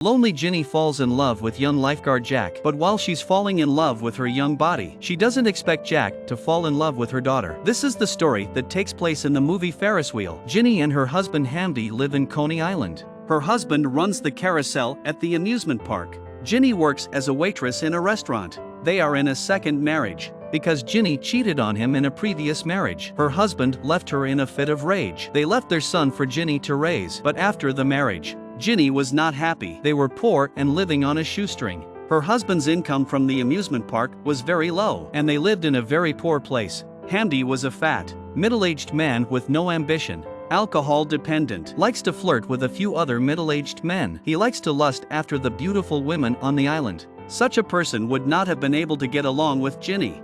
Lonely Ginny falls in love with young lifeguard Jack, but while she's falling in love with her young body, she doesn't expect Jack to fall in love with her daughter. This is the story that takes place in the movie Ferris Wheel. Ginny and her husband Hamdi live in Coney Island. Her husband runs the carousel at the amusement park. Ginny works as a waitress in a restaurant. They are in a second marriage, because Ginny cheated on him in a previous marriage. Her husband left her in a fit of rage. They left their son for Ginny to raise, but after the marriage, Ginny was not happy. They were poor and living on a shoestring. Her husband's income from the amusement park was very low, and they lived in a very poor place. Hamdi was a fat, middle-aged man with no ambition, alcohol dependent, likes to flirt with a few other middle-aged men. He likes to lust after the beautiful women on the island. Such a person would not have been able to get along with Ginny.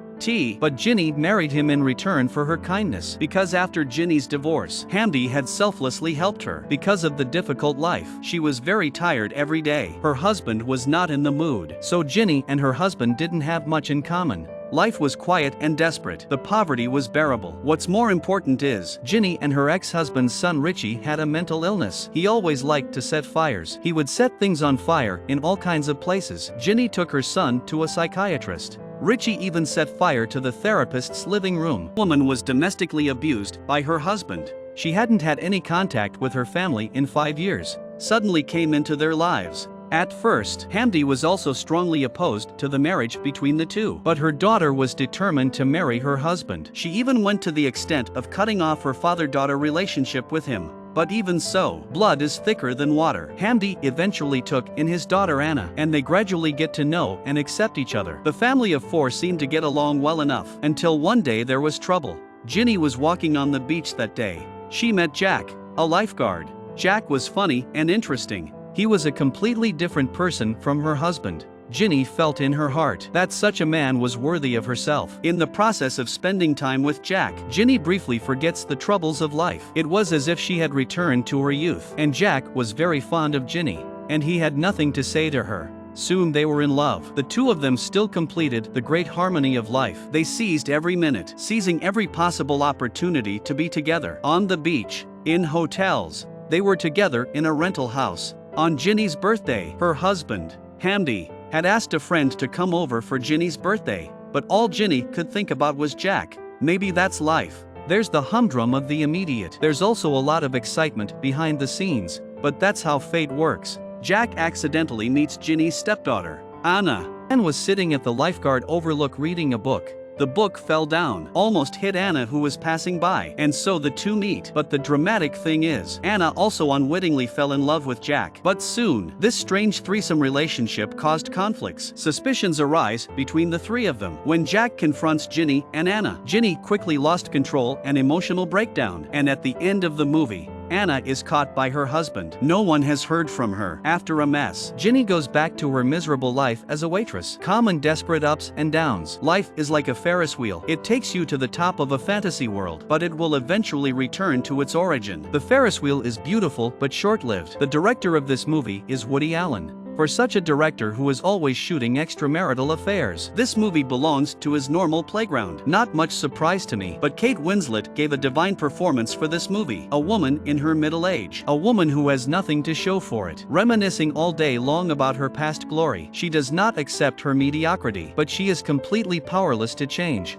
But Ginny married him in return for her kindness, because after Ginny's divorce, Hamdi had selflessly helped her. Because of the difficult life, she was very tired every day. Her husband was not in the mood, so Ginny and her husband didn't have much in common. Life was quiet and desperate. The poverty was bearable. What's more important is, Ginny and her ex-husband's son Richie had a mental illness. He always liked to set fires. He would set things on fire in all kinds of places. Ginny took her son to a psychiatrist. Richie even set fire to the therapist's living room. The woman was domestically abused by her husband. She hadn't had any contact with her family in 5 years. Suddenly came into their lives. At first, Hamdi was also strongly opposed to the marriage between the two, but her daughter was determined to marry her husband. She even went to the extent of cutting off her father-daughter relationship with him. But even so, blood is thicker than water. Hamdi eventually took in his daughter Anna, and they gradually get to know and accept each other. The family of four seemed to get along well enough, until one day there was trouble. Ginny was walking on the beach that day. She met Jack, a lifeguard. Jack was funny and interesting. He was a completely different person from her husband. Ginny felt in her heart that such a man was worthy of herself. In the process of spending time with Jack, Ginny briefly forgets the troubles of life. It was as if she had returned to her youth, and Jack was very fond of Ginny, and he had nothing to say to her. Soon they were in love. The two of them still completed the great harmony of life. They seized every minute, seizing every possible opportunity to be together. On the beach, in hotels, they were together in a rental house. On Ginny's birthday, her husband, Hamdi, had asked a friend to come over for Ginny's birthday, but all Ginny could think about was Jack. Maybe that's life. There's the humdrum of the immediate. There's also a lot of excitement behind the scenes, but that's how fate works. Jack accidentally meets Ginny's stepdaughter, Anna. Anna was sitting at the lifeguard overlook reading a book. The book fell down, almost hit Anna, who was passing by, and so the two meet. But the dramatic thing is, Anna also unwittingly fell in love with Jack. But soon, this strange threesome relationship caused conflicts. Suspicions arise between the three of them. When Jack confronts Ginny and Anna, Ginny quickly lost control and emotional breakdown. And at the end of the movie, Anna is caught by her husband. No one has heard from her. After a mess, Ginny goes back to her miserable life as a waitress. Common desperate ups and downs. Life is like a Ferris wheel. It takes you to the top of a fantasy world, but it will eventually return to its origin. The Ferris wheel is beautiful but short-lived. The director of this movie is Woody Allen. For such a director who is always shooting extramarital affairs, this movie belongs to his normal playground. Not much surprise to me, but Kate Winslet gave a divine performance for this movie. A woman in her middle age. A woman who has nothing to show for it. Reminiscing all day long about her past glory. She does not accept her mediocrity, but she is completely powerless to change.